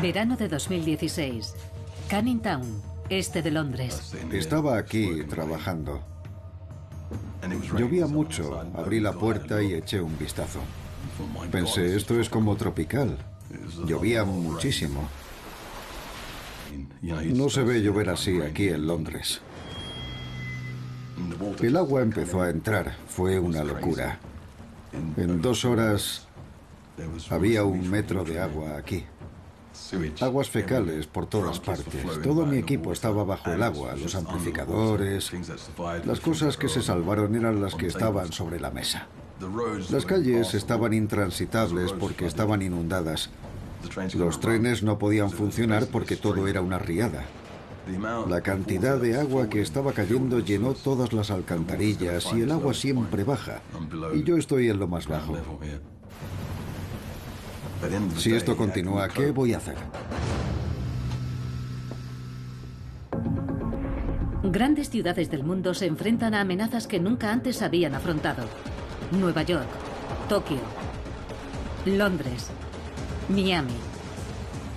Verano de 2016. Canning Town, este de Londres. Estaba aquí trabajando. Llovía mucho, abrí la puerta y eché un vistazo. Pensé, esto es como tropical. Llovía muchísimo. No se ve llover así aquí en Londres. El agua empezó a entrar, fue una locura. En 2 horas había 1 metro de agua aquí. Aguas fecales por todas partes. Todo mi equipo estaba bajo el agua, los amplificadores. Las cosas que se salvaron eran las que estaban sobre la mesa. Las calles estaban intransitables porque estaban inundadas. Los trenes no podían funcionar porque todo era una riada. La cantidad de agua que estaba cayendo llenó todas las alcantarillas y el agua siempre baja. Y yo estoy en lo más bajo. Si esto continúa, ¿qué voy a hacer? Grandes ciudades del mundo se enfrentan a amenazas que nunca antes habían afrontado. Nueva York, Tokio, Londres, Miami.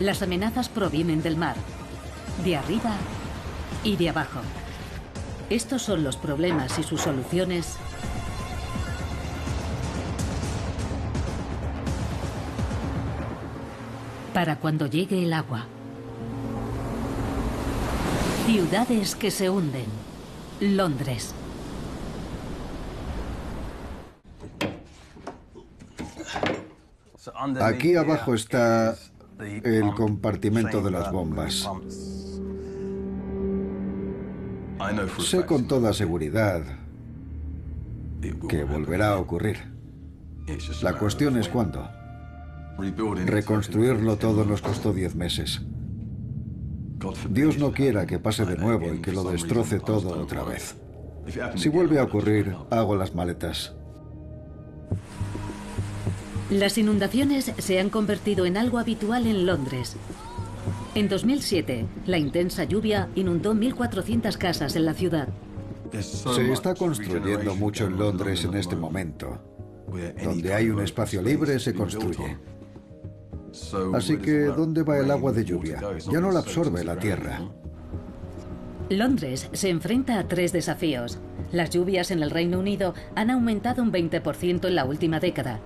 Las amenazas provienen del mar, de arriba y de abajo. Estos son los problemas y sus soluciones para cuando llegue el agua. Ciudades que se hunden. Londres. Aquí abajo está el compartimento de las bombas. Sé con toda seguridad que volverá a ocurrir. La cuestión es cuándo. Reconstruirlo todo nos costó 10 meses. Dios no quiera que pase de nuevo y que lo destroce todo otra vez. Si vuelve a ocurrir, hago las maletas. Las inundaciones se han convertido en algo habitual en Londres. En 2007, la intensa lluvia inundó 1.400 casas en la ciudad. Se está construyendo mucho en Londres en este momento. Donde hay un espacio libre, se construye. Así que, ¿dónde va el agua de lluvia? Ya no la absorbe la tierra. Londres se enfrenta a 3 desafíos. Las lluvias en el Reino Unido han aumentado un 20% en la última década.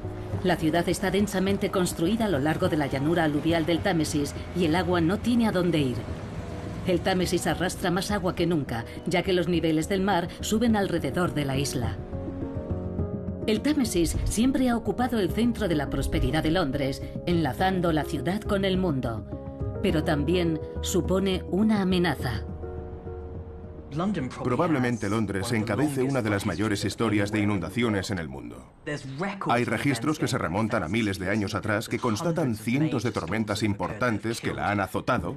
La ciudad está densamente construida a lo largo de la llanura aluvial del Támesis y el agua no tiene a dónde ir. El Támesis arrastra más agua que nunca, ya que los niveles del mar suben alrededor de la isla. El Támesis siempre ha ocupado el centro de la prosperidad de Londres, enlazando la ciudad con el mundo. Pero también supone una amenaza. Probablemente Londres encabece una de las mayores historias de inundaciones en el mundo. Hay registros que se remontan a miles de años atrás que constatan cientos de tormentas importantes que la han azotado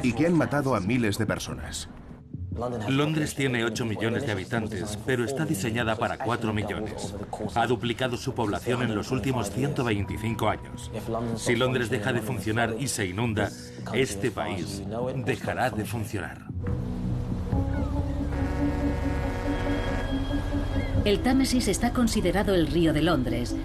y que han matado a miles de personas. Londres tiene 8 millones de habitantes, pero está diseñada para 4 millones. Ha duplicado su población en los últimos 125 años. Si Londres deja de funcionar y se inunda, este país dejará de funcionar. El Támesis está considerado el río de Londres,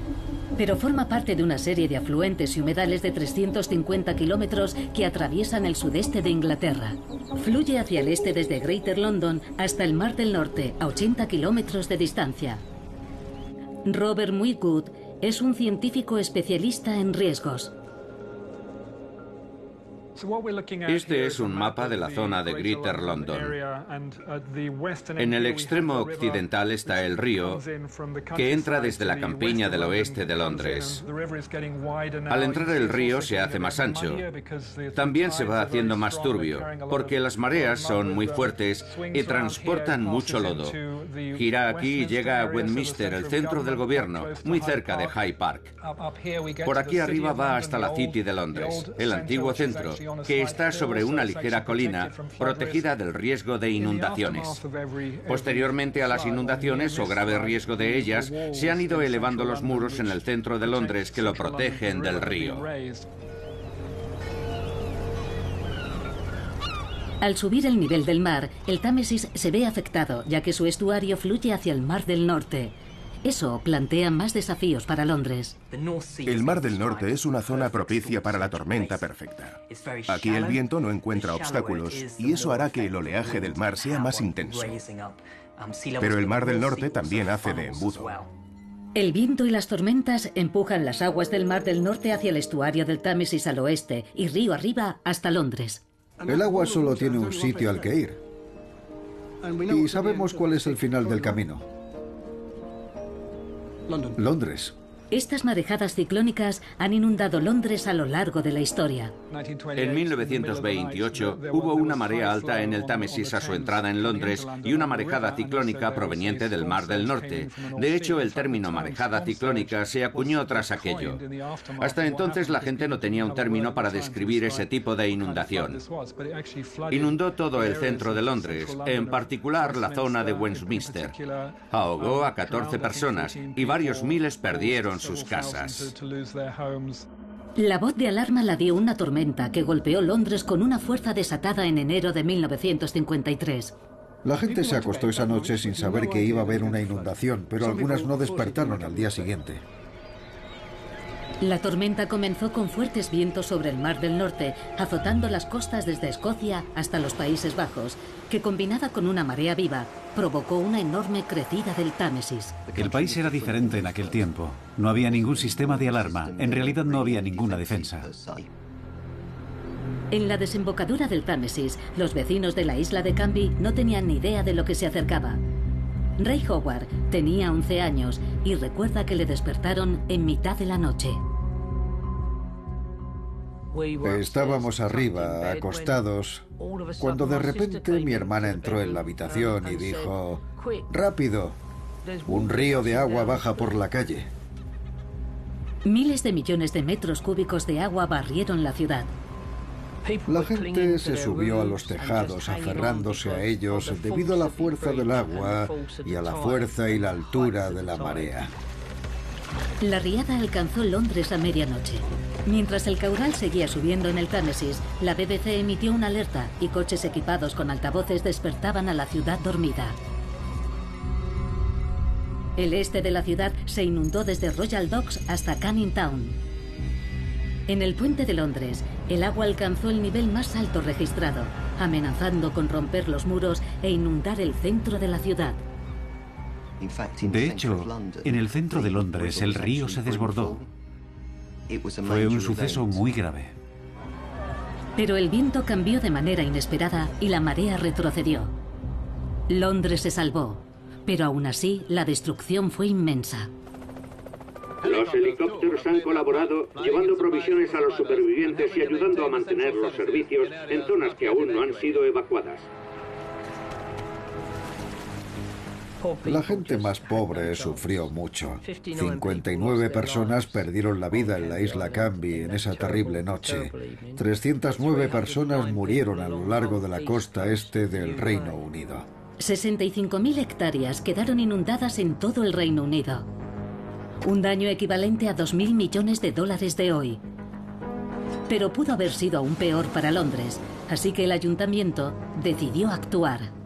pero forma parte de una serie de afluentes y humedales de 350 kilómetros que atraviesan el sudeste de Inglaterra. Fluye hacia el este desde Greater London hasta el Mar del Norte, a 80 kilómetros de distancia. Robert Mwigwood es un científico especialista en riesgos. Este es un mapa de la zona de Greater London. En el extremo occidental está el río, que entra desde la campiña del oeste de Londres. Al entrar el río se hace más ancho. También se va haciendo más turbio, porque las mareas son muy fuertes y transportan mucho lodo. Gira aquí y llega a Westminster, el centro del gobierno, muy cerca de Hyde Park. Por aquí arriba va hasta la City de Londres, el antiguo centro, que está sobre una ligera colina protegida del riesgo de inundaciones. Posteriormente a las inundaciones o grave riesgo de ellas, se han ido elevando los muros en el centro de Londres que lo protegen del río. Al subir el nivel del mar, el Támesis se ve afectado, ya que su estuario fluye hacia el Mar del Norte. Eso plantea más desafíos para Londres. El Mar del Norte es una zona propicia para la tormenta perfecta. Aquí el viento no encuentra obstáculos y eso hará que el oleaje del mar sea más intenso. Pero el Mar del Norte también hace de embudo. El viento y las tormentas empujan las aguas del Mar del Norte hacia el estuario del Támesis al oeste y río arriba hasta Londres. El agua solo tiene un sitio al que ir. Y sabemos cuál es el final del camino. Londres. Estas marejadas ciclónicas han inundado Londres a lo largo de la historia. En 1928 hubo una marea alta en el Támesis a su entrada en Londres y una marejada ciclónica proveniente del Mar del Norte. De hecho, el término marejada ciclónica se acuñó tras aquello. Hasta entonces la gente no tenía un término para describir ese tipo de inundación. Inundó todo el centro de Londres, en particular la zona de Westminster. Ahogó a 14 personas y varios miles perdieron sus casas. La voz de alarma la dio una tormenta que golpeó Londres con una fuerza desatada en enero de 1953. La gente se acostó esa noche sin saber que iba a haber una inundación, pero algunas no despertaron al día siguiente. La tormenta comenzó con fuertes vientos sobre el Mar del Norte, azotando las costas desde Escocia hasta los Países Bajos, que combinada con una marea viva, provocó una enorme crecida del Támesis. El país era diferente en aquel tiempo. No había ningún sistema de alarma. En realidad no había ninguna defensa. En la desembocadura del Támesis, los vecinos de la isla de Canby no tenían ni idea de lo que se acercaba. Ray Howard tenía 11 años y recuerda que le despertaron en mitad de la noche. Estábamos arriba, acostados, cuando de repente mi hermana entró en la habitación y dijo: ¡rápido! Un río de agua baja por la calle. Miles de millones de metros cúbicos de agua barrieron la ciudad. La gente se subió a los tejados aferrándose a ellos debido a la fuerza del agua y a la fuerza y la altura de la marea. La riada alcanzó Londres a medianoche. Mientras el caudal seguía subiendo en el Támesis, la BBC emitió una alerta y coches equipados con altavoces despertaban a la ciudad dormida. El este de la ciudad se inundó desde Royal Docks hasta Canning Town. En el puente de Londres, el agua alcanzó el nivel más alto registrado, amenazando con romper los muros e inundar el centro de la ciudad. De hecho, en el centro de Londres el río se desbordó. Fue un suceso muy grave. Pero el viento cambió de manera inesperada y la marea retrocedió. Londres se salvó, pero aún así la destrucción fue inmensa. Los helicópteros han colaborado llevando provisiones a los supervivientes y ayudando a mantener los servicios en zonas que aún no han sido evacuadas. La gente más pobre sufrió mucho. 59 personas perdieron la vida en la isla Canby en esa terrible noche. 309 personas murieron a lo largo de la costa este del Reino Unido. 65.000 hectáreas quedaron inundadas en todo el Reino Unido. Un daño equivalente a 2.000 millones de dólares de hoy. Pero pudo haber sido aún peor para Londres, así que el ayuntamiento decidió actuar.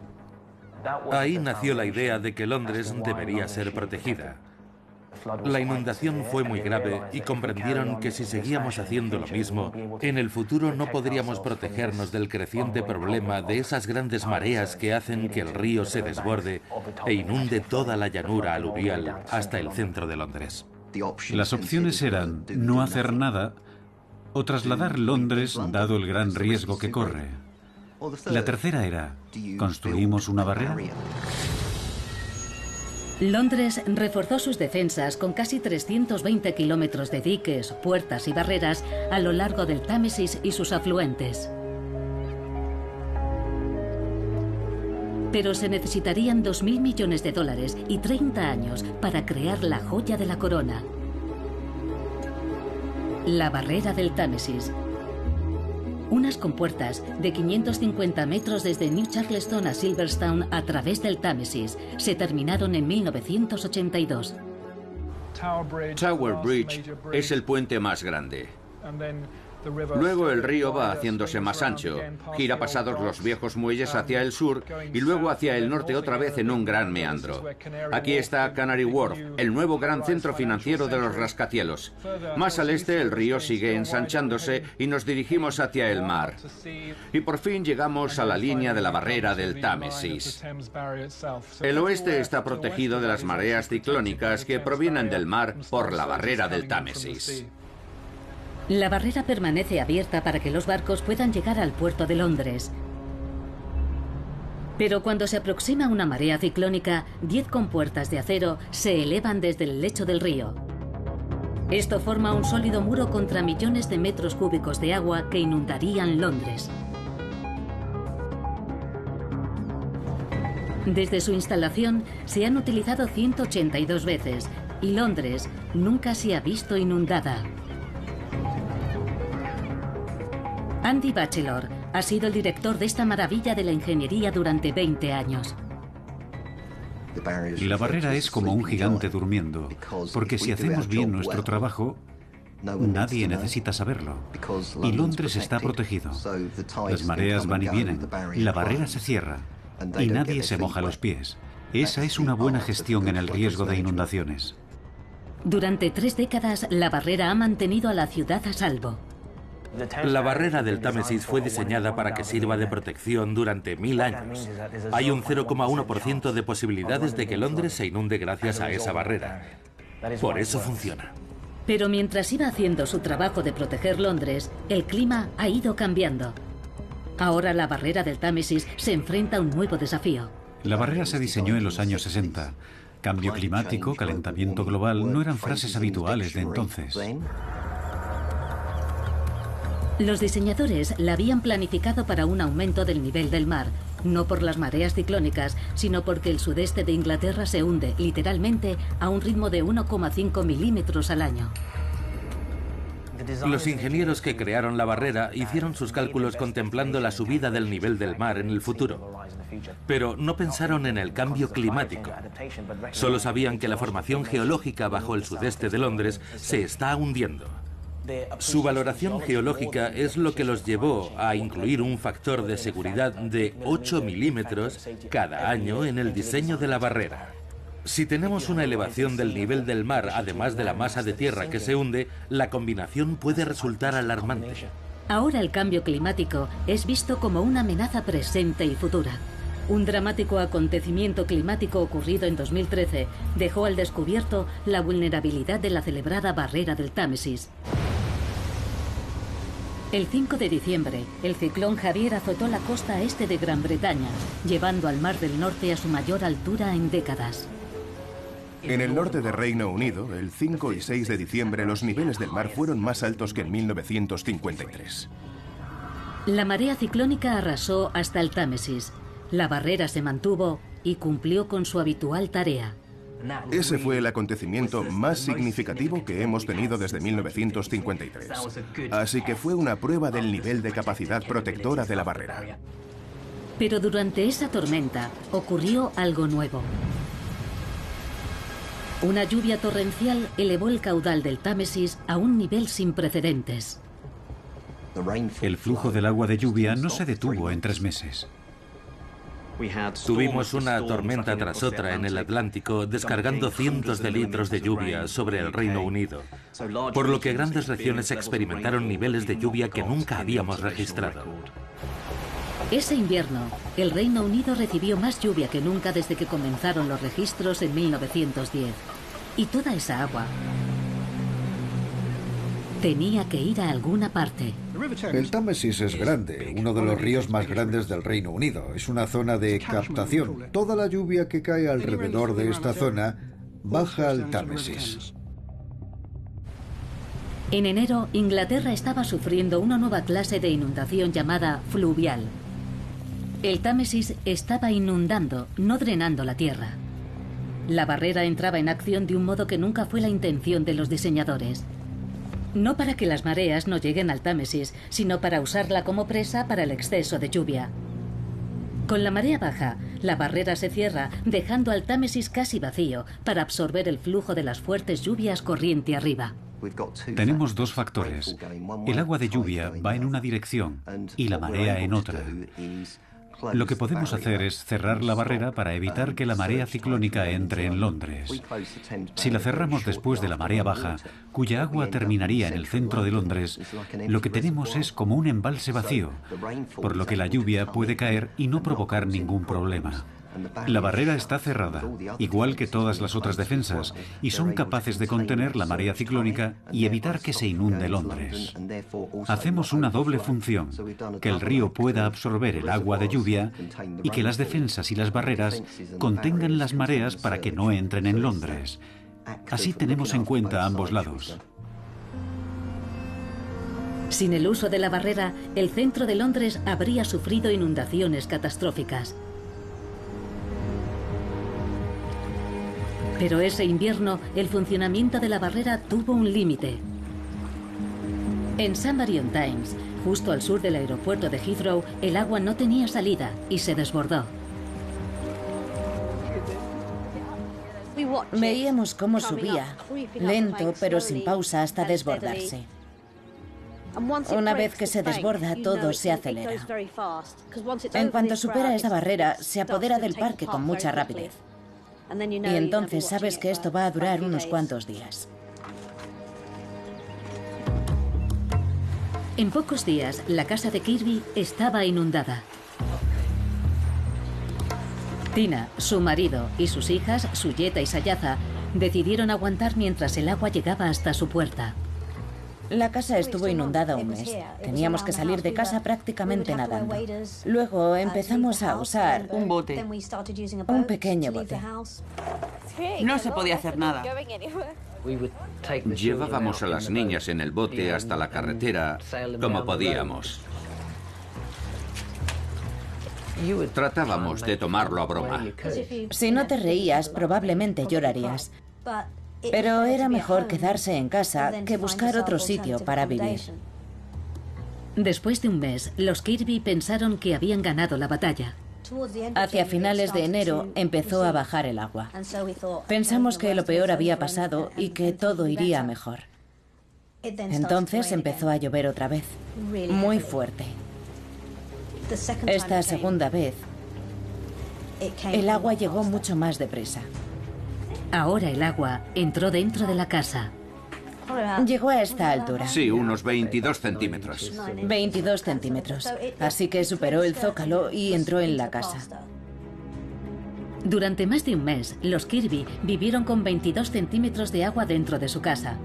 Ahí nació la idea de que Londres debería ser protegida. La inundación fue muy grave y comprendieron que si seguíamos haciendo lo mismo, en el futuro no podríamos protegernos del creciente problema de esas grandes mareas que hacen que el río se desborde e inunde toda la llanura aluvial hasta el centro de Londres. Las opciones eran no hacer nada o trasladar Londres, dado el gran riesgo que corre. La tercera era, ¿construimos una barrera? Londres reforzó sus defensas con casi 320 kilómetros de diques, puertas y barreras a lo largo del Támesis y sus afluentes. Pero se necesitarían 2.000 millones de dólares y 30 años para crear la joya de la corona. La barrera del Támesis. Unas compuertas de 550 metros desde New Charleston a Silverstone a través del Támesis se terminaron en 1982. Tower Bridge es el puente más grande. Luego el río va haciéndose más ancho, gira pasados los viejos muelles hacia el sur y luego hacia el norte otra vez en un gran meandro. Aquí está Canary Wharf, el nuevo gran centro financiero de los rascacielos. Más al este el río sigue ensanchándose y nos dirigimos hacia el mar. Y por fin llegamos a la línea de la barrera del Támesis. El oeste está protegido de las mareas ciclónicas que provienen del mar por la barrera del Támesis. La barrera permanece abierta para que los barcos puedan llegar al puerto de Londres. Pero cuando se aproxima una marea ciclónica, 10 compuertas de acero se elevan desde el lecho del río. Esto forma un sólido muro contra millones de metros cúbicos de agua que inundarían Londres. Desde su instalación se han utilizado 182 veces y Londres nunca se ha visto inundada. Andy Bachelor ha sido el director de esta maravilla de la ingeniería durante 20 años. La barrera es como un gigante durmiendo, porque si hacemos bien nuestro trabajo, nadie necesita saberlo. Y Londres está protegido. Las mareas van y vienen, la barrera se cierra y nadie se moja los pies. Esa es una buena gestión en el riesgo de inundaciones. Durante 3 décadas, la barrera ha mantenido a la ciudad a salvo. La barrera del Támesis fue diseñada para que sirva de protección durante 1000 años. Hay un 0,1% de posibilidades de que Londres se inunde gracias a esa barrera. Por eso funciona. Pero mientras iba haciendo su trabajo de proteger Londres, el clima ha ido cambiando. Ahora la barrera del Támesis se enfrenta a un nuevo desafío. La barrera se diseñó en los años 60. Cambio climático, calentamiento global no eran frases habituales de entonces. Los diseñadores la habían planificado para un aumento del nivel del mar, no por las mareas ciclónicas, sino porque el sudeste de Inglaterra se hunde, literalmente, a un ritmo de 1,5 milímetros al año. Los ingenieros que crearon la barrera hicieron sus cálculos contemplando la subida del nivel del mar en el futuro. Pero no pensaron en el cambio climático. Solo sabían que la formación geológica bajo el sudeste de Londres se está hundiendo. Su valoración geológica es lo que los llevó a incluir un factor de seguridad de 8 milímetros cada año en el diseño de la barrera. Si tenemos una elevación del nivel del mar, además de la masa de tierra que se hunde, la combinación puede resultar alarmante. Ahora el cambio climático es visto como una amenaza presente y futura. Un dramático acontecimiento climático ocurrido en 2013 dejó al descubierto la vulnerabilidad de la celebrada barrera del Támesis. El 5 de diciembre, el ciclón Javier azotó la costa este de Gran Bretaña, llevando al Mar del Norte a su mayor altura en décadas. En el norte de Reino Unido, el 5 y 6 de diciembre, los niveles del mar fueron más altos que en 1953. La marea ciclónica arrasó hasta el Támesis. La barrera se mantuvo y cumplió con su habitual tarea. Ese fue el acontecimiento más significativo que hemos tenido desde 1953. Así que fue una prueba del nivel de capacidad protectora de la barrera. Pero durante esa tormenta ocurrió algo nuevo. Una lluvia torrencial elevó el caudal del Támesis a un nivel sin precedentes. El flujo del agua de lluvia no se detuvo en 3 meses. Tuvimos una tormenta tras otra en el Atlántico, descargando cientos de litros de lluvia sobre el Reino Unido, por lo que grandes regiones experimentaron niveles de lluvia que nunca habíamos registrado. Ese invierno, el Reino Unido recibió más lluvia que nunca desde que comenzaron los registros en 1910. Y toda esa agua tenía que ir a alguna parte. El Támesis es grande, uno de los ríos más grandes del Reino Unido. Es una zona de captación. Toda la lluvia que cae alrededor de esta zona baja al Támesis. En enero, Inglaterra estaba sufriendo una nueva clase de inundación llamada fluvial. El Támesis estaba inundando, no drenando la tierra. La barrera entraba en acción de un modo que nunca fue la intención de los diseñadores. No para que las mareas no lleguen al Támesis, sino para usarla como presa para el exceso de lluvia. Con la marea baja, la barrera se cierra, dejando al Támesis casi vacío para absorber el flujo de las fuertes lluvias corriente arriba. Tenemos dos factores. El agua de lluvia va en una dirección y la marea en otra. Lo que podemos hacer es cerrar la barrera para evitar que la marea ciclónica entre en Londres. Si la cerramos después de la marea baja, cuya agua terminaría en el centro de Londres, lo que tenemos es como un embalse vacío, por lo que la lluvia puede caer y no provocar ningún problema. La barrera está cerrada, igual que todas las otras defensas, y son capaces de contener la marea ciclónica y evitar que se inunde Londres. Hacemos una doble función, que el río pueda absorber el agua de lluvia y que las defensas y las barreras contengan las mareas para que no entren en Londres. Así tenemos en cuenta ambos lados. Sin el uso de la barrera, el centro de Londres habría sufrido inundaciones catastróficas. Pero ese invierno, el funcionamiento de la barrera tuvo un límite. En St. Marion-Times, justo al sur del aeropuerto de Heathrow, el agua no tenía salida y se desbordó. Veíamos cómo subía, lento pero sin pausa hasta desbordarse. Una vez que se desborda, todo se acelera. En cuanto supera esa barrera, se apodera del parque con mucha rapidez. Y entonces sabes que esto va a durar unos cuantos días. En pocos días, la casa de Kirby estaba inundada. Tina, su marido y sus hijas, Suyeta y Sayaza, decidieron aguantar mientras el agua llegaba hasta su puerta. La casa estuvo inundada un mes. Teníamos que salir de casa prácticamente nadando. Luego empezamos a usar un bote. Un pequeño bote. No se podía hacer nada. Llevábamos a las niñas en el bote hasta la carretera como podíamos. Tratábamos de tomarlo a broma. Si no te reías, probablemente llorarías. Pero era mejor quedarse en casa que buscar otro sitio para vivir. Después de un mes, los Kirby pensaron que habían ganado la batalla. Hacia finales de enero empezó a bajar el agua. Pensamos que lo peor había pasado y que todo iría mejor. Entonces empezó a llover otra vez, muy fuerte. Esta segunda vez, el agua llegó mucho más deprisa. Ahora el agua entró dentro de la casa. Llegó a esta altura. Sí, unos 22 centímetros. 22 centímetros. Así que superó el zócalo y entró en la casa. Durante más de un mes, los Kirby vivieron con 22 centímetros de agua dentro de su casa.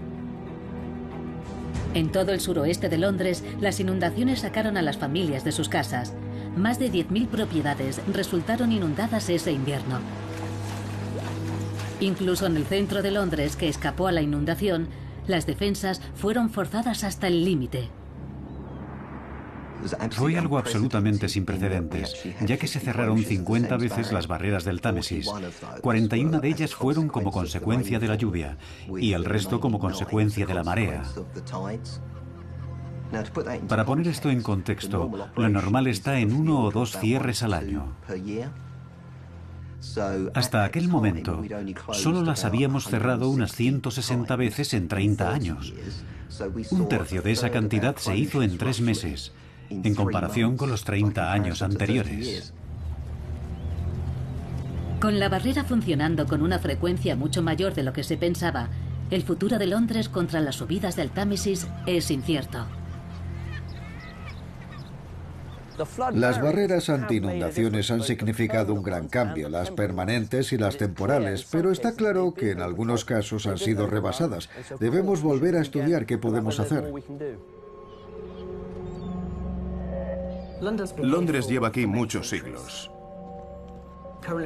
En todo el suroeste de Londres, las inundaciones sacaron a las familias de sus casas. Más de 10.000 propiedades resultaron inundadas ese invierno. Incluso en el centro de Londres, que escapó a la inundación, las defensas fueron forzadas hasta el límite. Fue algo absolutamente sin precedentes, ya que se cerraron 50 veces las barreras del Támesis. 41 de ellas fueron como consecuencia de la lluvia y el resto como consecuencia de la marea. Para poner esto en contexto, lo normal está en 1 o 2 cierres al año. Hasta aquel momento, solo las habíamos cerrado unas 160 veces en 30 años. Un tercio de esa cantidad se hizo en 3 meses, en comparación con los 30 años anteriores. Con la barrera funcionando con una frecuencia mucho mayor de lo que se pensaba, el futuro de Londres contra las subidas del Támesis es incierto. Las barreras anti-inundaciones han significado un gran cambio, las permanentes y las temporales, pero está claro que en algunos casos han sido rebasadas. Debemos volver a estudiar qué podemos hacer. Londres lleva aquí muchos siglos.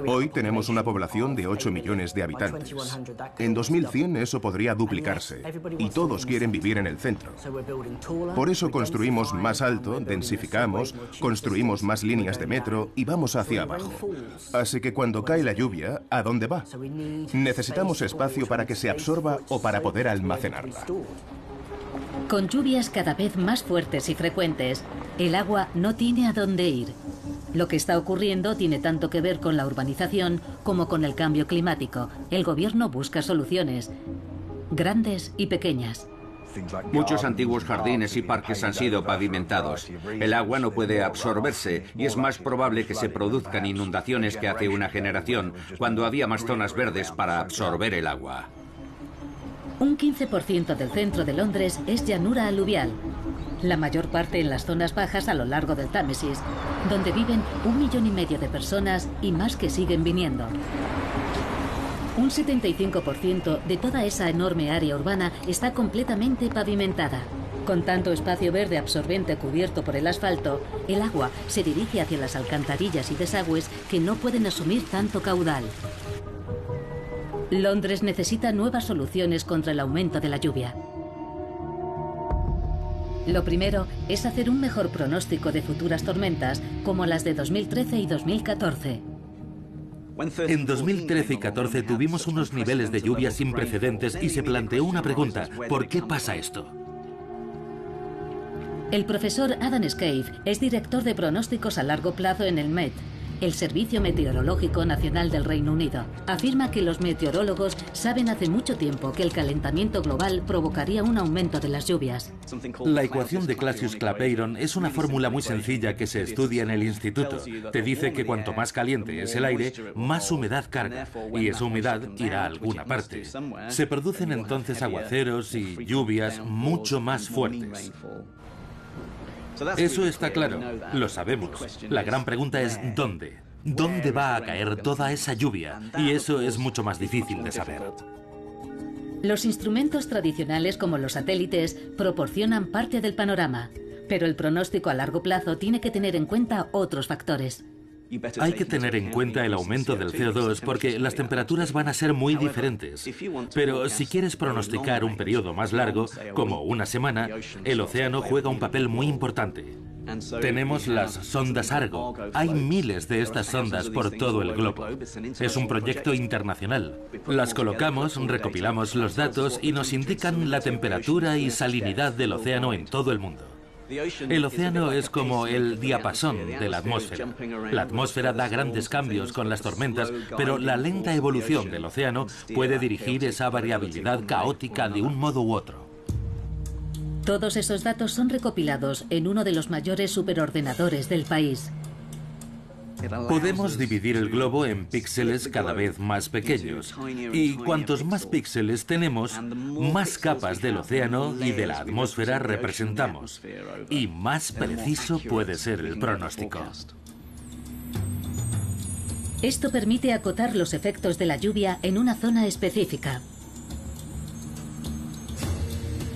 Hoy tenemos una población de 8 millones de habitantes. En 2100 eso podría duplicarse y todos quieren vivir en el centro. Por eso construimos más alto, densificamos, construimos más líneas de metro y vamos hacia abajo. Así que cuando cae la lluvia, ¿a dónde va? Necesitamos espacio para que se absorba o para poder almacenarla. Con lluvias cada vez más fuertes y frecuentes, el agua no tiene a dónde ir. Lo que está ocurriendo tiene tanto que ver con la urbanización como con el cambio climático. El gobierno busca soluciones, grandes y pequeñas. Muchos antiguos jardines y parques han sido pavimentados. El agua no puede absorberse y es más probable que se produzcan inundaciones que hace una generación, cuando había más zonas verdes para absorber el agua. Un 15% del centro de Londres es llanura aluvial, la mayor parte en las zonas bajas a lo largo del Támesis, donde viven 1,5 millones de personas y más que siguen viniendo. Un 75% de toda esa enorme área urbana está completamente pavimentada. Con tanto espacio verde absorbente cubierto por el asfalto, el agua se dirige hacia las alcantarillas y desagües que no pueden asumir tanto caudal. Londres necesita nuevas soluciones contra el aumento de la lluvia. Lo primero es hacer un mejor pronóstico de futuras tormentas, como las de 2013 y 2014. En 2013 y 2014 tuvimos unos niveles de lluvia sin precedentes y se planteó una pregunta: ¿por qué pasa esto? El profesor Adam Scaife es director de pronósticos a largo plazo en el Met, el Servicio Meteorológico Nacional del Reino Unido. Afirma que los meteorólogos saben hace mucho tiempo que el calentamiento global provocaría un aumento de las lluvias. La ecuación de Clausius-Clapeyron es una fórmula muy sencilla que se estudia en el instituto. Te dice que cuanto más caliente es el aire, más humedad carga, y esa humedad irá a alguna parte. Se producen entonces aguaceros y lluvias mucho más fuertes. Eso está claro, lo sabemos. La gran pregunta es ¿dónde? ¿Dónde va a caer toda esa lluvia? Y eso es mucho más difícil de saber. Los instrumentos tradicionales como los satélites proporcionan parte del panorama, pero el pronóstico a largo plazo tiene que tener en cuenta otros factores. Hay que tener en cuenta el aumento del CO2 porque las temperaturas van a ser muy diferentes. Pero si quieres pronosticar un periodo más largo, como una semana, el océano juega un papel muy importante. Tenemos las sondas Argo. Hay miles de estas sondas por todo el globo. Es un proyecto internacional. Las colocamos, recopilamos los datos y nos indican la temperatura y salinidad del océano en todo el mundo. El océano es como el diapasón de la atmósfera. La atmósfera da grandes cambios con las tormentas, pero la lenta evolución del océano puede dirigir esa variabilidad caótica de un modo u otro. Todos esos datos son recopilados en uno de los mayores superordenadores del país. Podemos dividir el globo en píxeles cada vez más pequeños. Y cuantos más píxeles tenemos, más capas del océano y de la atmósfera representamos. Y más preciso puede ser el pronóstico. Esto permite acotar los efectos de la lluvia en una zona específica.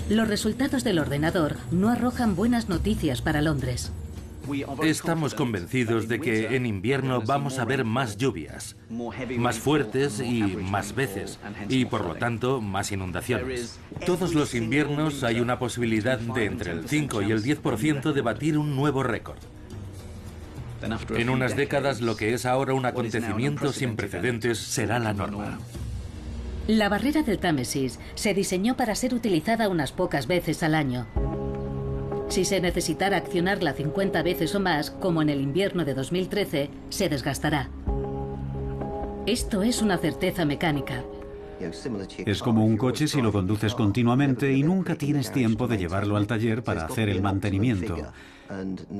Los resultados del ordenador no arrojan buenas noticias para Londres. Estamos convencidos de que en invierno vamos a ver más lluvias, más fuertes y más veces, y por lo tanto más inundaciones. Todos los inviernos hay una posibilidad de entre el 5 y el 10% de batir un nuevo récord. En unas décadas lo que es ahora un acontecimiento sin precedentes será la norma. La barrera del Támesis se diseñó para ser utilizada unas pocas veces al año. Si se necesitara accionarla 50 veces o más, como en el invierno de 2013, se desgastará. Esto es una certeza mecánica. Es como un coche si lo conduces continuamente y nunca tienes tiempo de llevarlo al taller para hacer el mantenimiento.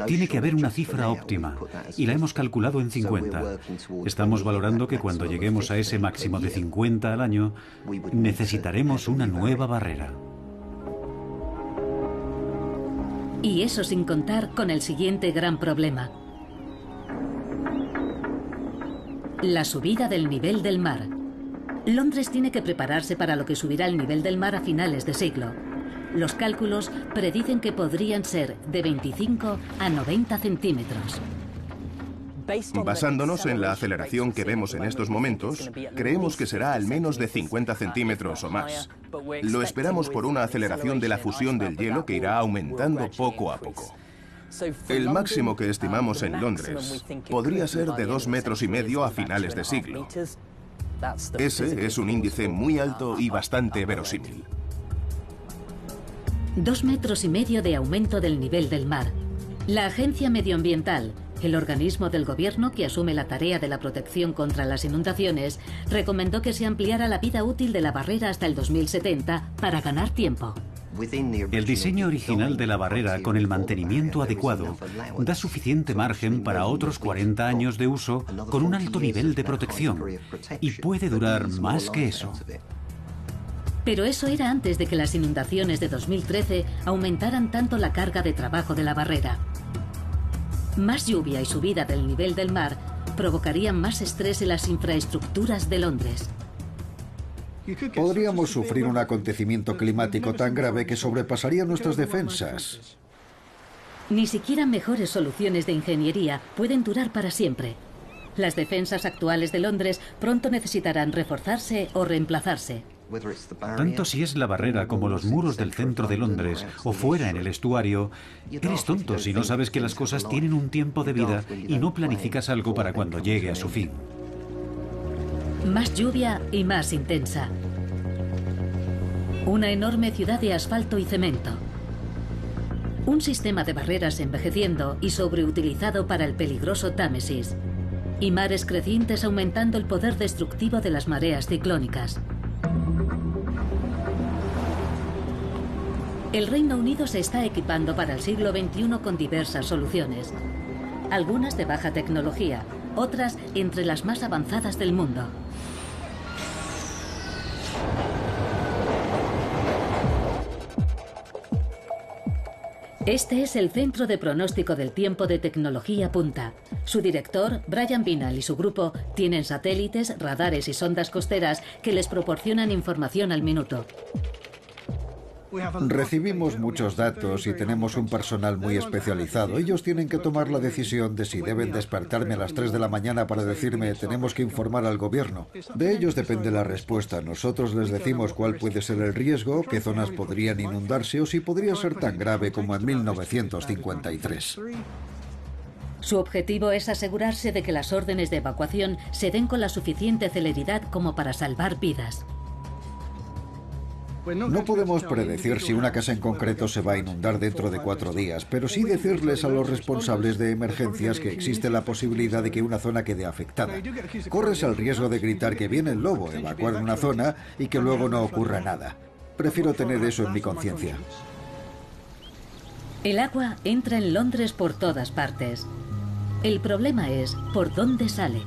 Tiene que haber una cifra óptima, y la hemos calculado en 50. Estamos valorando que cuando lleguemos a ese máximo de 50 al año, necesitaremos una nueva barrera. Y eso sin contar con el siguiente gran problema: la subida del nivel del mar. Londres tiene que prepararse para lo que subirá el nivel del mar a finales de siglo. Los cálculos predicen que podrían ser de 25 a 90 centímetros. Basándonos en la aceleración que vemos en estos momentos, creemos que será al menos de 50 centímetros o más. Lo esperamos por una aceleración de la fusión del hielo que irá aumentando poco a poco. El máximo que estimamos en Londres podría ser de 2,5 metros a finales de siglo. Ese es un índice muy alto y bastante verosímil. 2,5 metros de aumento del nivel del mar. La Agencia Medioambiental, el organismo del gobierno que asume la tarea de la protección contra las inundaciones, recomendó que se ampliara la vida útil de la barrera hasta el 2070 para ganar tiempo. El diseño original de la barrera, con el mantenimiento adecuado, da suficiente margen para otros 40 años de uso con un alto nivel de protección, y puede durar más que eso. Pero eso era antes de que las inundaciones de 2013 aumentaran tanto la carga de trabajo de la barrera. Más lluvia y subida del nivel del mar provocarían más estrés en las infraestructuras de Londres. Podríamos sufrir un acontecimiento climático tan grave que sobrepasaría nuestras defensas. Ni siquiera mejores soluciones de ingeniería pueden durar para siempre. Las defensas actuales de Londres pronto necesitarán reforzarse o reemplazarse. Tanto si es la barrera como los muros del centro de Londres o fuera en el estuario, eres tonto si no sabes que las cosas tienen un tiempo de vida y no planificas algo para cuando llegue a su fin. Más lluvia y más intensa. Una enorme ciudad de asfalto y cemento. Un sistema de barreras envejeciendo y sobreutilizado para el peligroso Támesis. Y mares crecientes aumentando el poder destructivo de las mareas ciclónicas. El Reino Unido se está equipando para el siglo XXI con diversas soluciones. Algunas de baja tecnología, otras entre las más avanzadas del mundo. Este es el Centro de Pronóstico del Tiempo de Tecnología Punta. Su director, Brian Binal, y su grupo tienen satélites, radares y sondas costeras que les proporcionan información al minuto. Recibimos muchos datos y tenemos un personal muy especializado. Ellos tienen que tomar la decisión de si deben despertarme a las 3 de la mañana para decirme tenemos que informar al gobierno. De ellos depende la respuesta. Nosotros les decimos cuál puede ser el riesgo, qué zonas podrían inundarse o si podría ser tan grave como en 1953. Su objetivo es asegurarse de que las órdenes de evacuación se den con la suficiente celeridad como para salvar vidas. No podemos predecir si una casa en concreto se va a inundar dentro de 4 días, pero sí decirles a los responsables de emergencias que existe la posibilidad de que una zona quede afectada. Corres el riesgo de gritar que viene el lobo, evacuar una zona y que luego no ocurra nada. Prefiero tener eso en mi conciencia. El agua entra en Londres por todas partes. El problema es por dónde sale.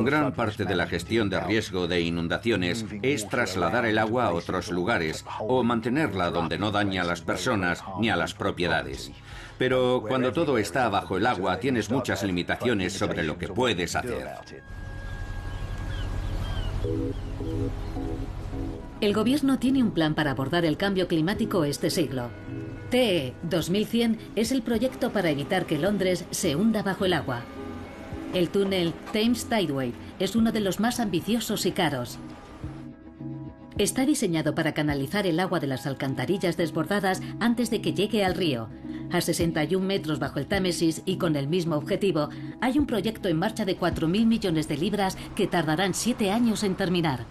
Gran parte de la gestión de riesgo de inundaciones es trasladar el agua a otros lugares o mantenerla donde no daña a las personas ni a las propiedades. Pero cuando todo está bajo el agua, tienes muchas limitaciones sobre lo que puedes hacer. El gobierno tiene un plan para abordar el cambio climático este siglo. TE 2100 es el proyecto para evitar que Londres se hunda bajo el agua. El túnel Thames Tideway es uno de los más ambiciosos y caros. Está diseñado para canalizar el agua de las alcantarillas desbordadas antes de que llegue al río. A 61 metros bajo el Támesis y con el mismo objetivo, hay un proyecto en marcha de 4.000 millones de libras que tardarán 7 años en terminar.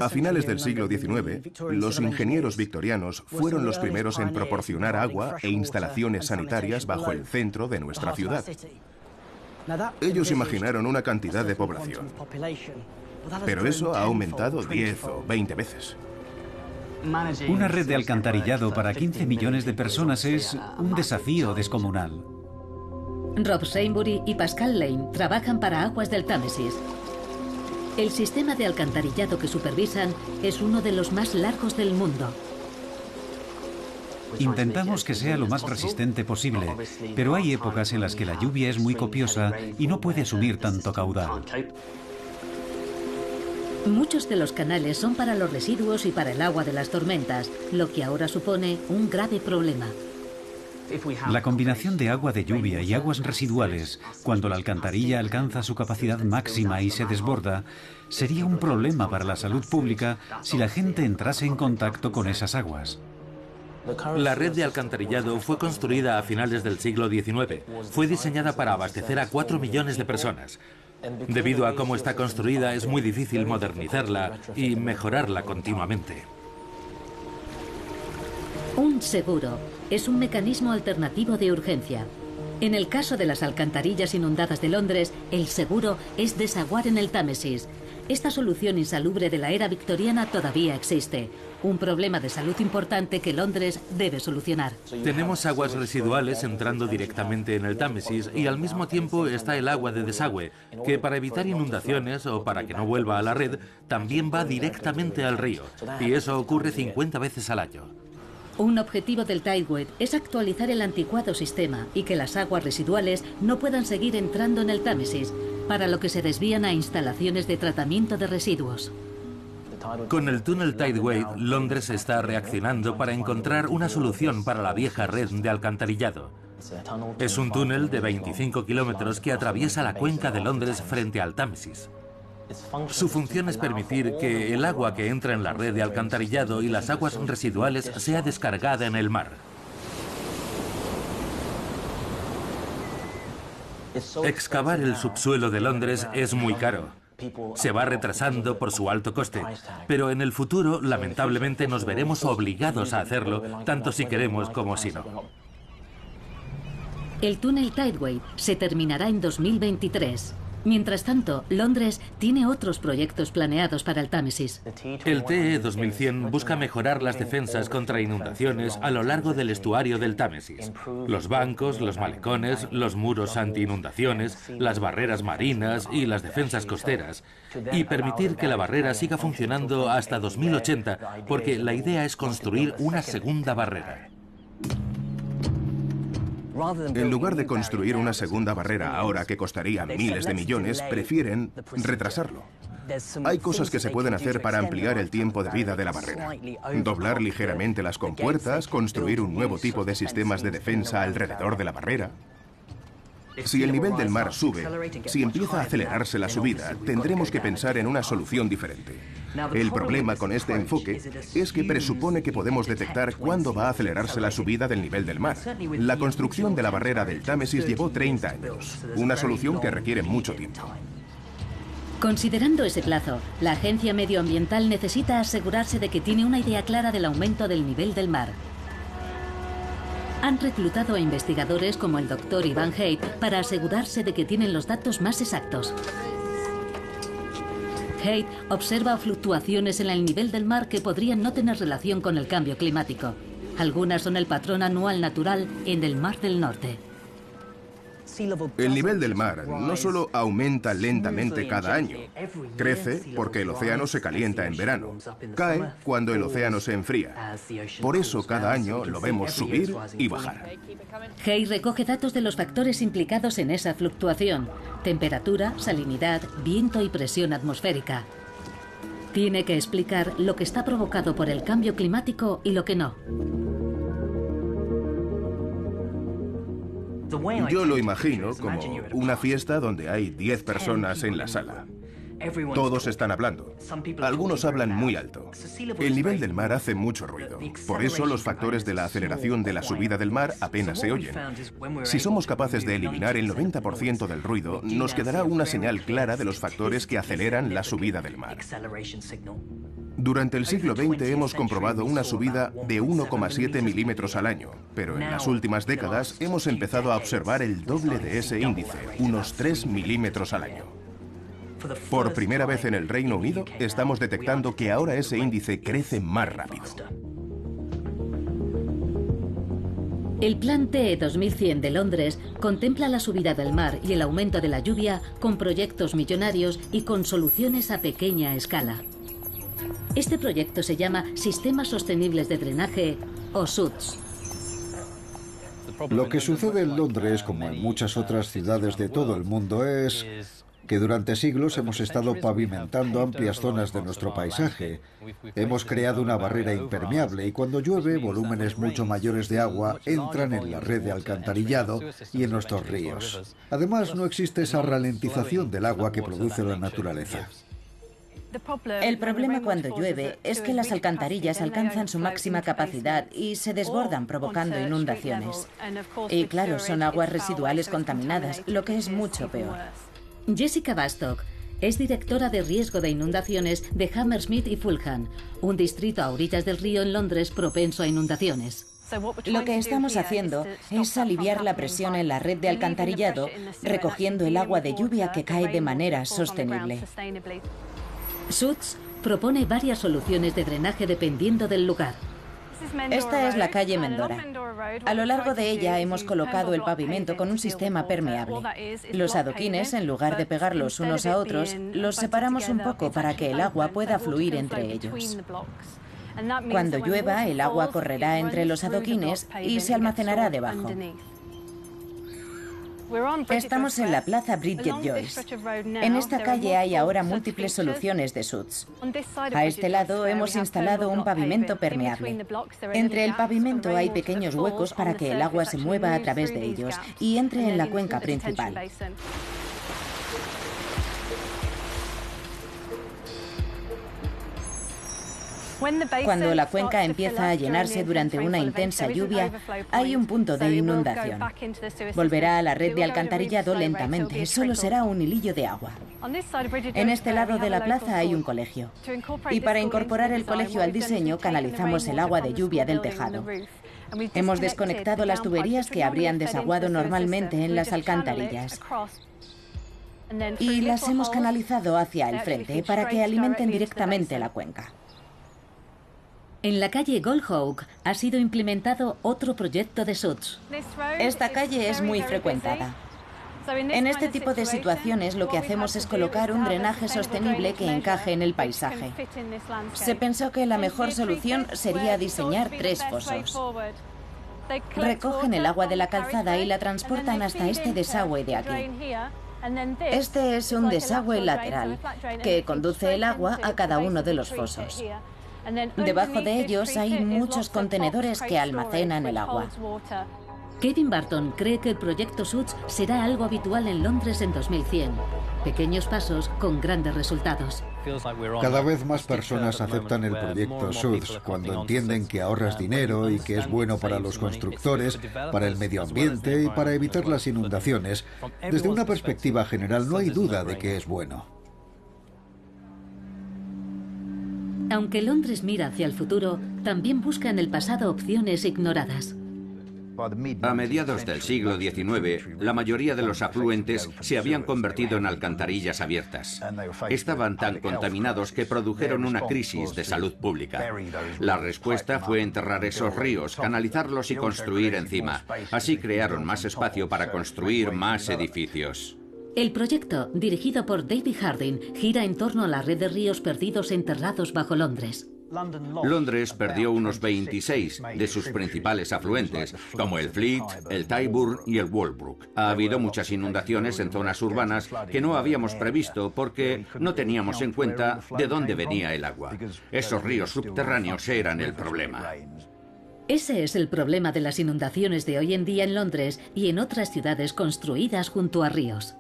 A finales del siglo XIX, los ingenieros victorianos fueron los primeros en proporcionar agua e instalaciones sanitarias bajo el centro de nuestra ciudad. Ellos imaginaron una cantidad de población, pero eso ha aumentado 10 o 20 veces. Una red de alcantarillado para 15 millones de personas es un desafío descomunal. Rob Sainbury y Pascal Lane trabajan para Aguas del Támesis. El sistema de alcantarillado que supervisan es uno de los más largos del mundo. Intentamos que sea lo más resistente posible, pero hay épocas en las que la lluvia es muy copiosa y no puede asumir tanto caudal. Muchos de los canales son para los residuos y para el agua de las tormentas, lo que ahora supone un grave problema. La combinación de agua de lluvia y aguas residuales, cuando la alcantarilla alcanza su capacidad máxima y se desborda, sería un problema para la salud pública si la gente entrase en contacto con esas aguas. La red de alcantarillado fue construida a finales del siglo XIX. Fue diseñada para abastecer a 4 millones de personas. Debido a cómo está construida, es muy difícil modernizarla y mejorarla continuamente. Un seguro es un mecanismo alternativo de urgencia. En el caso de las alcantarillas inundadas de Londres, el seguro es desaguar en el Támesis. esta solución insalubre de la era victoriana todavía existe. Un problema de salud importante que Londres debe solucionar. Tenemos aguas residuales entrando directamente en el Támesis y al mismo tiempo está el agua de desagüe, que para evitar inundaciones o para que no vuelva a la red, también va directamente al río. Y eso ocurre 50 veces al año. Un objetivo del Tideway es actualizar el anticuado sistema y que las aguas residuales no puedan seguir entrando en el Támesis, para lo que se desvían a instalaciones de tratamiento de residuos. Con el túnel Tideway, Londres está reaccionando para encontrar una solución para la vieja red de alcantarillado. Es un túnel de 25 kilómetros que atraviesa la cuenca de Londres frente al Támesis. Su función es permitir que el agua que entra en la red de alcantarillado y las aguas residuales sea descargada en el mar. Excavar el subsuelo de Londres es muy caro. Se va retrasando por su alto coste, pero en el futuro, lamentablemente, nos veremos obligados a hacerlo, tanto si queremos como si no. El túnel Tideway se terminará en 2023. Mientras tanto, Londres tiene otros proyectos planeados para el Támesis. El TE 2100 busca mejorar las defensas contra inundaciones a lo largo del estuario del Támesis. Los bancos, los malecones, los muros anti-inundaciones, las barreras marinas y las defensas costeras. Y permitir que la barrera siga funcionando hasta 2080, porque la idea es construir una segunda barrera. En lugar de construir una segunda barrera ahora que costaría miles de millones, prefieren retrasarlo. Hay cosas que se pueden hacer para ampliar el tiempo de vida de la barrera. Doblar ligeramente las compuertas, construir un nuevo tipo de sistemas de defensa alrededor de la barrera. Si el nivel del mar sube, si empieza a acelerarse la subida, tendremos que pensar en una solución diferente. El problema con este enfoque es que presupone que podemos detectar cuándo va a acelerarse la subida del nivel del mar. La construcción de la barrera del Támesis llevó 30 años, una solución que requiere mucho tiempo. Considerando ese plazo, la Agencia Medioambiental necesita asegurarse de que tiene una idea clara del aumento del nivel del mar. Han reclutado a investigadores como el Dr. Ivan Haidt para asegurarse de que tienen los datos más exactos. Haidt observa fluctuaciones en el nivel del mar que podrían no tener relación con el cambio climático. Algunas son el patrón anual natural en el Mar del Norte. El nivel del mar no solo aumenta lentamente cada año, crece porque el océano se calienta en verano, cae cuando el océano se enfría. Por eso cada año lo vemos subir y bajar. Haidt recoge datos de los factores implicados en esa fluctuación: temperatura, salinidad, viento y presión atmosférica. Tiene que explicar lo que está provocado por el cambio climático y lo que no. Yo lo imagino como una fiesta donde hay 10 personas en la sala. Todos están hablando. Algunos hablan muy alto. El nivel del mar hace mucho ruido. Por eso los factores de la aceleración de la subida del mar apenas se oyen. Si somos capaces de eliminar el 90% del ruido, nos quedará una señal clara de los factores que aceleran la subida del mar. Durante el siglo XX hemos comprobado una subida de 1,7 milímetros al año, pero en las últimas décadas hemos empezado a observar el doble de ese índice, unos 3 milímetros al año. Por primera vez en el Reino Unido, estamos detectando que ahora ese índice crece más rápido. El Plan TE 2100 de Londres contempla la subida del mar y el aumento de la lluvia con proyectos millonarios y con soluciones a pequeña escala. Este proyecto se llama Sistemas Sostenibles de Drenaje, o SUDS. Lo que sucede en Londres, como en muchas otras ciudades de todo el mundo, es que durante siglos hemos estado pavimentando amplias zonas de nuestro paisaje. Hemos creado una barrera impermeable y cuando llueve, volúmenes mucho mayores de agua entran en la red de alcantarillado y en nuestros ríos. Además, no existe esa ralentización del agua que produce la naturaleza. El problema cuando llueve es que las alcantarillas alcanzan su máxima capacidad y se desbordan provocando inundaciones. Y claro, son aguas residuales contaminadas, lo que es mucho peor. Jessica Bastock es directora de riesgo de inundaciones de Hammersmith y Fulham, un distrito a orillas del río en Londres propenso a inundaciones. Lo que estamos haciendo es aliviar la presión en la red de alcantarillado, recogiendo el agua de lluvia que cae de manera sostenible. Suits propone varias soluciones de drenaje dependiendo del lugar. Esta es la calle Mendora. A lo largo de ella hemos colocado el pavimento con un sistema permeable. Los adoquines, en lugar de pegarlos unos a otros, los separamos un poco para que el agua pueda fluir entre ellos. Cuando llueva, el agua correrá entre los adoquines y se almacenará debajo. Estamos en la plaza Bridget Joyce. En esta calle hay ahora múltiples soluciones de Suits. A este lado hemos instalado un pavimento permeable. Entre el pavimento hay pequeños huecos para que el agua se mueva a través de ellos y entre en la cuenca principal. Cuando la cuenca empieza a llenarse durante una intensa lluvia, hay un punto de inundación. Volverá a la red de alcantarillado lentamente, solo será un hilillo de agua. En este lado de la plaza hay un colegio. Y para incorporar el colegio al diseño, canalizamos el agua de lluvia del tejado. Hemos desconectado las tuberías que habrían desaguado normalmente en las alcantarillas. Y las hemos canalizado hacia el frente para que alimenten directamente la cuenca. En la calle Goldhawk ha sido implementado otro proyecto de Suits. Esta calle es muy frecuentada. En este tipo de situaciones lo que hacemos es colocar un drenaje sostenible que encaje en el paisaje. Se pensó que la mejor solución sería diseñar 3 fosos. Recogen el agua de la calzada y la transportan hasta este desagüe de aquí. Este es un desagüe lateral que conduce el agua a cada uno de los fosos. Debajo de ellos hay muchos contenedores que almacenan el agua. Kevin Barton cree que el proyecto Suits será algo habitual en Londres en 2100. Pequeños pasos con grandes resultados. Cada vez más personas aceptan el proyecto Suits cuando entienden que ahorras dinero y que es bueno para los constructores, para el medio ambiente y para evitar las inundaciones. Desde una perspectiva general no hay duda de que es bueno. Aunque Londres mira hacia el futuro, también busca en el pasado opciones ignoradas. A mediados del siglo XIX, la mayoría de los afluentes se habían convertido en alcantarillas abiertas. Estaban tan contaminados que produjeron una crisis de salud pública. La respuesta fue enterrar esos ríos, canalizarlos y construir encima. Así crearon más espacio para construir más edificios. El proyecto, dirigido por David Harding, gira en torno a la red de ríos perdidos enterrados bajo Londres. Londres perdió unos 26 de sus principales afluentes, como el Fleet, el Tyburn y el Walbrook. Ha habido muchas inundaciones en zonas urbanas que no habíamos previsto porque no teníamos en cuenta de dónde venía el agua. Esos ríos subterráneos eran el problema. Ese es el problema de las inundaciones de hoy en día en Londres y en otras ciudades construidas junto a ríos.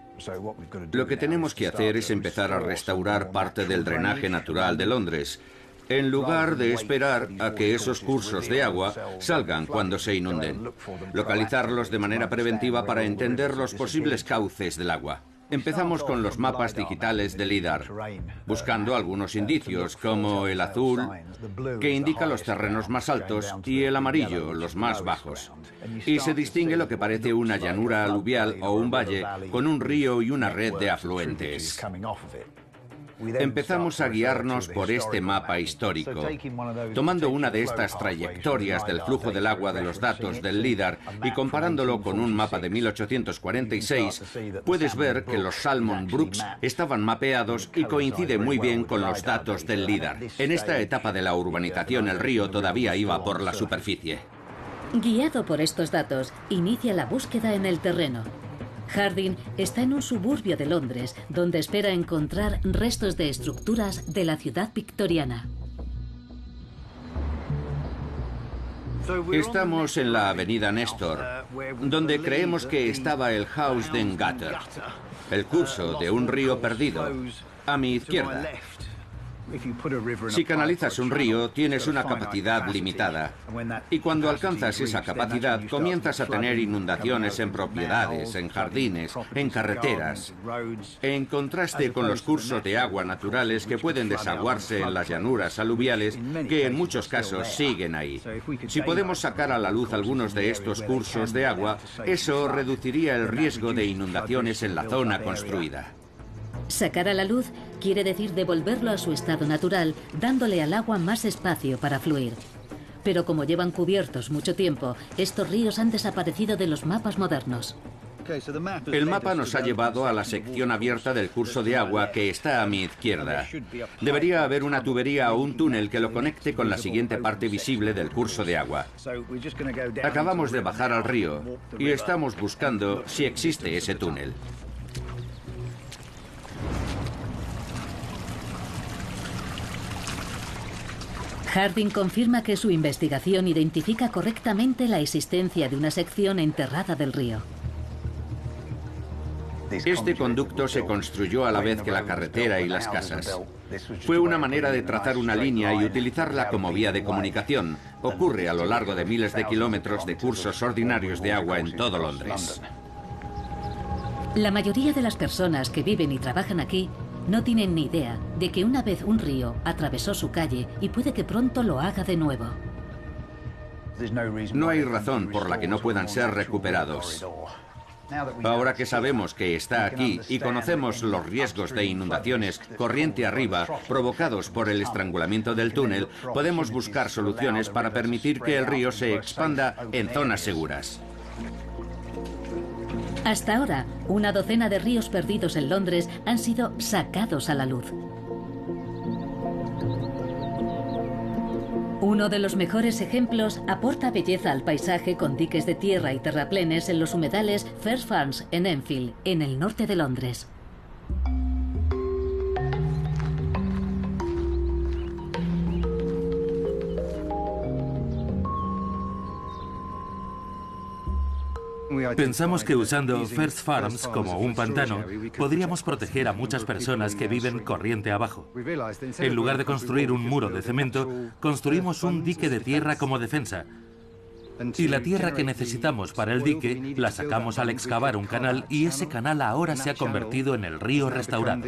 Lo que tenemos que hacer es empezar a restaurar parte del drenaje natural de Londres, en lugar de esperar a que esos cursos de agua salgan cuando se inunden. Localizarlos de manera preventiva para entender los posibles cauces del agua. Empezamos con los mapas digitales de LIDAR, buscando algunos indicios, como el azul, que indica los terrenos más altos, y el amarillo, los más bajos. Y se distingue lo que parece una llanura aluvial o un valle, con un río y una red de afluentes. Empezamos a guiarnos por este mapa histórico. Tomando una de estas trayectorias del flujo del agua de los datos del LIDAR y comparándolo con un mapa de 1846, puedes ver que los Salmon Brooks estaban mapeados y coincide muy bien con los datos del LIDAR. En esta etapa de la urbanización, el río todavía iba por la superficie. Guiado por estos datos, inicia la búsqueda en el terreno. Harding está en un suburbio de Londres, donde espera encontrar restos de estructuras de la ciudad victoriana. Estamos en la avenida Nestor, donde creemos que estaba el Housden Gutter, el curso de un río perdido, a mi izquierda. Si canalizas un río, tienes una capacidad limitada. Y cuando alcanzas esa capacidad, comienzas a tener inundaciones en propiedades, en jardines, en carreteras. En contraste con los cursos de agua naturales que pueden desaguarse en las llanuras aluviales, que en muchos casos siguen ahí. Si podemos sacar a la luz algunos de estos cursos de agua, eso reduciría el riesgo de inundaciones en la zona construida. Sacar a la luz quiere decir devolverlo a su estado natural, dándole al agua más espacio para fluir. Pero como llevan cubiertos mucho tiempo, estos ríos han desaparecido de los mapas modernos. El mapa nos ha llevado a la sección abierta del curso de agua que está a mi izquierda. Debería haber una tubería o un túnel que lo conecte con la siguiente parte visible del curso de agua. Acabamos de bajar al río y estamos buscando si existe ese túnel. Harding confirma que su investigación identifica correctamente la existencia de una sección enterrada del río. Este conducto se construyó a la vez que la carretera y las casas. Fue una manera de trazar una línea y utilizarla como vía de comunicación. Ocurre a lo largo de miles de kilómetros de cursos ordinarios de agua en todo Londres. La mayoría de las personas que viven y trabajan aquí no tienen ni idea de que una vez un río atravesó su calle y puede que pronto lo haga de nuevo. No hay razón por la que no puedan ser recuperados. Ahora que sabemos que está aquí y conocemos los riesgos de inundaciones corriente arriba provocados por el estrangulamiento del túnel, podemos buscar soluciones para permitir que el río se expanda en zonas seguras. Hasta ahora, una docena de ríos perdidos en Londres han sido sacados a la luz. Uno de los mejores ejemplos aporta belleza al paisaje con diques de tierra y terraplenes en los humedales First Farms en Enfield, en el norte de Londres. Pensamos que usando First Farms como un pantano, podríamos proteger a muchas personas que viven corriente abajo. En lugar de construir un muro de cemento, construimos un dique de tierra como defensa. Y la tierra que necesitamos para el dique la sacamos al excavar un canal y ese canal ahora se ha convertido en el río restaurado.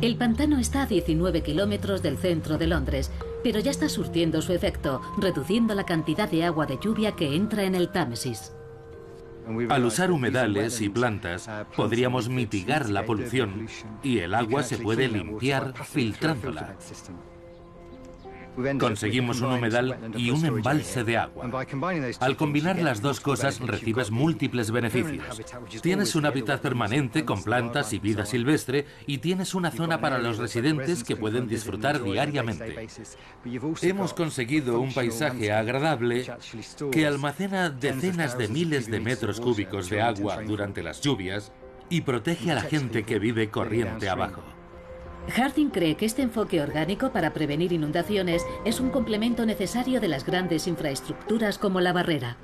El pantano está a 19 kilómetros del centro de Londres, pero ya está surtiendo su efecto, reduciendo la cantidad de agua de lluvia que entra en el Támesis. Al usar humedales y plantas, podríamos mitigar la polución y el agua se puede limpiar filtrándola. Conseguimos un humedal y un embalse de agua. Al combinar las dos cosas recibes múltiples beneficios. Tienes un hábitat permanente con plantas y vida silvestre y tienes una zona para los residentes que pueden disfrutar diariamente. Hemos conseguido un paisaje agradable que almacena decenas de miles de metros cúbicos de agua durante las lluvias y protege a la gente que vive corriente abajo. Harding cree que este enfoque orgánico para prevenir inundaciones es un complemento necesario de las grandes infraestructuras como la barrera.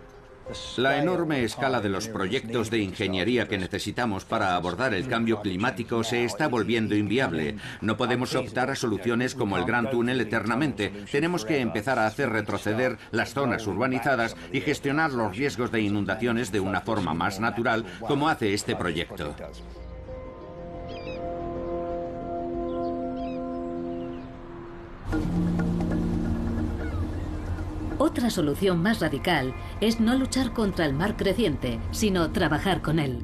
La enorme escala de los proyectos de ingeniería que necesitamos para abordar el cambio climático se está volviendo inviable. No podemos optar a soluciones como el Gran Túnel eternamente. Tenemos que empezar a hacer retroceder las zonas urbanizadas y gestionar los riesgos de inundaciones de una forma más natural, como hace este proyecto. Otra solución más radical es no luchar contra el mar creciente, sino trabajar con él.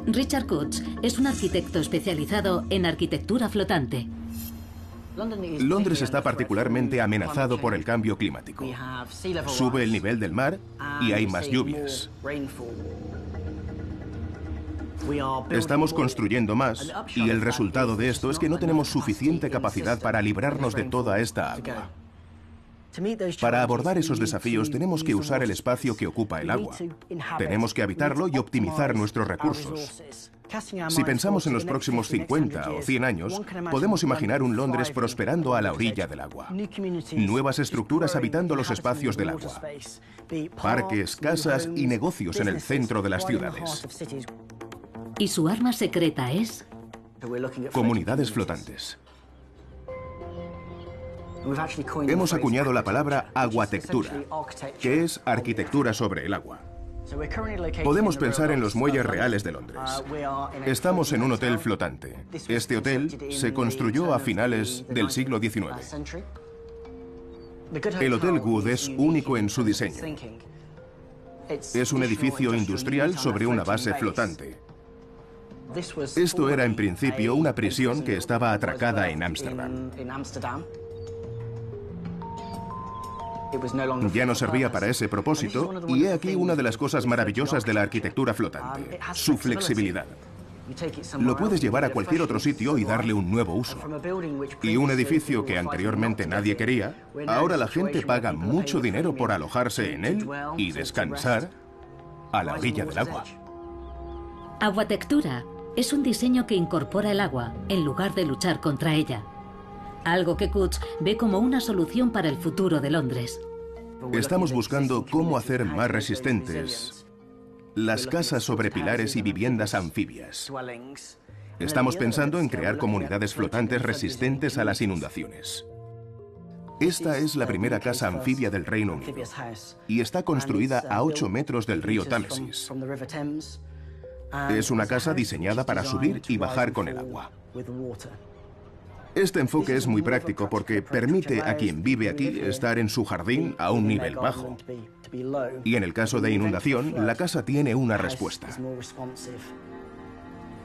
Richard Coots es un arquitecto especializado en arquitectura flotante. Londres está particularmente amenazado por el cambio climático. Sube el nivel del mar y hay más lluvias. Estamos construyendo más y el resultado de esto es que no tenemos suficiente capacidad para librarnos de toda esta agua. Para abordar esos desafíos tenemos que usar el espacio que ocupa el agua. Tenemos que habitarlo y optimizar nuestros recursos. Si pensamos en los próximos 50 o 100 años, podemos imaginar un Londres prosperando a la orilla del agua. Nuevas estructuras habitando los espacios del agua. Parques, casas y negocios en el centro de las ciudades. ¿Y su arma secreta es? Comunidades flotantes. Hemos acuñado la palabra aguatectura, que es arquitectura sobre el agua. Podemos pensar en los muelles reales de Londres. Estamos en un hotel flotante. Este hotel se construyó a finales del siglo XIX. El Hotel Good es único en su diseño. Es un edificio industrial sobre una base flotante. Esto era en principio una prisión que estaba atracada en Ámsterdam. Ya no servía para ese propósito y he aquí una de las cosas maravillosas de la arquitectura flotante, su flexibilidad. Lo puedes llevar a cualquier otro sitio y darle un nuevo uso. Y un edificio que anteriormente nadie quería, ahora la gente paga mucho dinero por alojarse en él y descansar a la orilla del agua. Aguatectura es un diseño que incorpora el agua en lugar de luchar contra ella. Algo que Coutts ve como una solución para el futuro de Londres. Estamos buscando cómo hacer más resistentes las casas sobre pilares y viviendas anfibias. Estamos pensando en crear comunidades flotantes resistentes a las inundaciones. Esta es la primera casa anfibia del Reino Unido y está construida a 8 metros del río Támesis. Es una casa diseñada para subir y bajar con el agua. Este enfoque es muy práctico porque permite a quien vive aquí estar en su jardín a un nivel bajo. Y en el caso de inundación, la casa tiene una respuesta.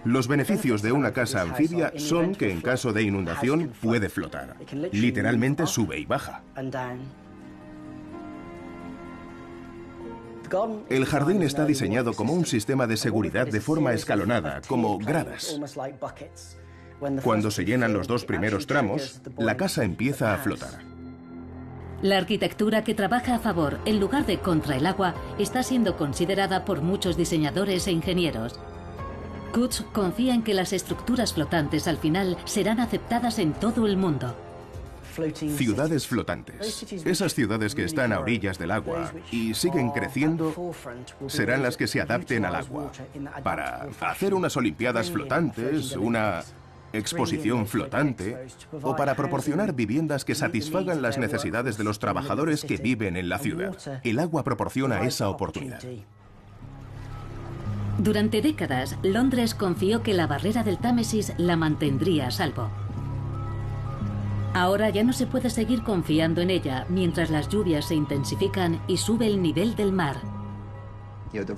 Los beneficios de una casa anfibia son que en caso de inundación puede flotar. Literalmente sube y baja. El jardín está diseñado como un sistema de seguridad de forma escalonada, como gradas. Cuando se llenan los 2 primeros tramos, la casa empieza a flotar. La arquitectura que trabaja a favor en lugar de contra el agua está siendo considerada por muchos diseñadores e ingenieros. Coutts confía en que las estructuras flotantes al final serán aceptadas en todo el mundo. Ciudades flotantes. Esas ciudades que están a orillas del agua y siguen creciendo serán las que se adapten al agua. Para hacer unas olimpiadas flotantes, una exposición flotante o para proporcionar viviendas que satisfagan las necesidades de los trabajadores que viven en la ciudad. El agua proporciona esa oportunidad. Durante décadas, Londres confió que la barrera del Támesis la mantendría a salvo. Ahora ya no se puede seguir confiando en ella mientras las lluvias se intensifican y sube el nivel del mar.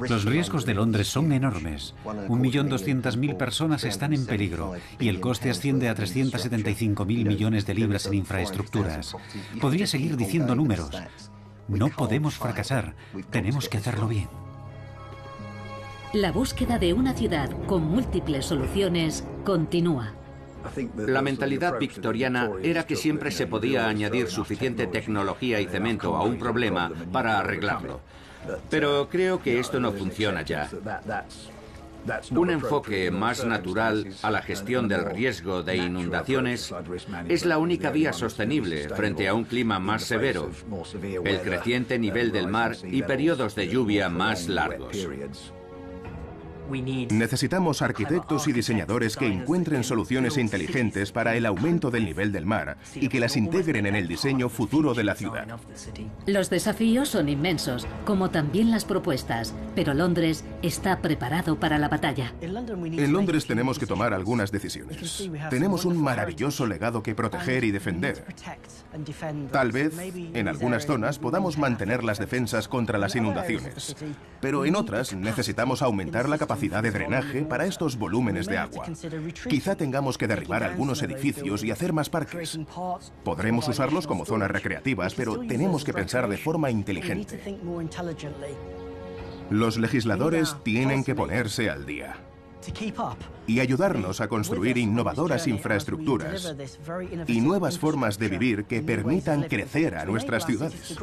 Los riesgos de Londres son enormes. 1.200.000 personas están en peligro y el coste asciende a 375.000 millones de libras en infraestructuras. Podría seguir diciendo números. No podemos fracasar. Tenemos que hacerlo bien. La búsqueda de una ciudad con múltiples soluciones continúa. La mentalidad victoriana era que siempre se podía añadir suficiente tecnología y cemento a un problema para arreglarlo. Pero creo que esto no funciona ya. Un enfoque más natural a la gestión del riesgo de inundaciones es la única vía sostenible frente a un clima más severo, el creciente nivel del mar y periodos de lluvia más largos. Necesitamos arquitectos y diseñadores que encuentren soluciones inteligentes para el aumento del nivel del mar y que las integren en el diseño futuro de la ciudad. Los desafíos son inmensos, como también las propuestas, pero Londres está preparado para la batalla. En Londres tenemos que tomar algunas decisiones. Tenemos un maravilloso legado que proteger y defender. Tal vez, en algunas zonas, podamos mantener las defensas contra las inundaciones, pero en otras necesitamos aumentar la capacidad de drenaje para estos volúmenes de agua. Quizá tengamos que derribar algunos edificios y hacer más parques. Podremos usarlos como zonas recreativas, pero tenemos que pensar de forma inteligente. Los legisladores tienen que ponerse al día y ayudarnos a construir innovadoras infraestructuras y nuevas formas de vivir que permitan crecer a nuestras ciudades.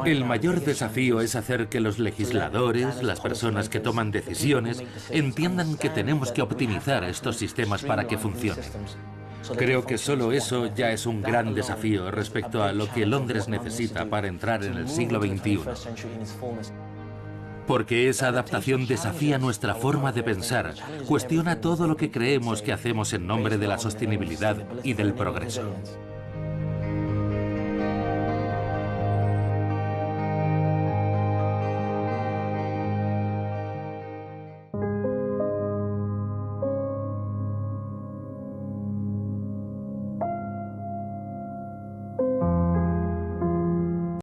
El mayor desafío es hacer que los legisladores, las personas que toman decisiones, entiendan que tenemos que optimizar estos sistemas para que funcionen. Creo que solo eso ya es un gran desafío respecto a lo que Londres necesita para entrar en el siglo XXI. Porque esa adaptación desafía nuestra forma de pensar, cuestiona todo lo que creemos que hacemos en nombre de la sostenibilidad y del progreso.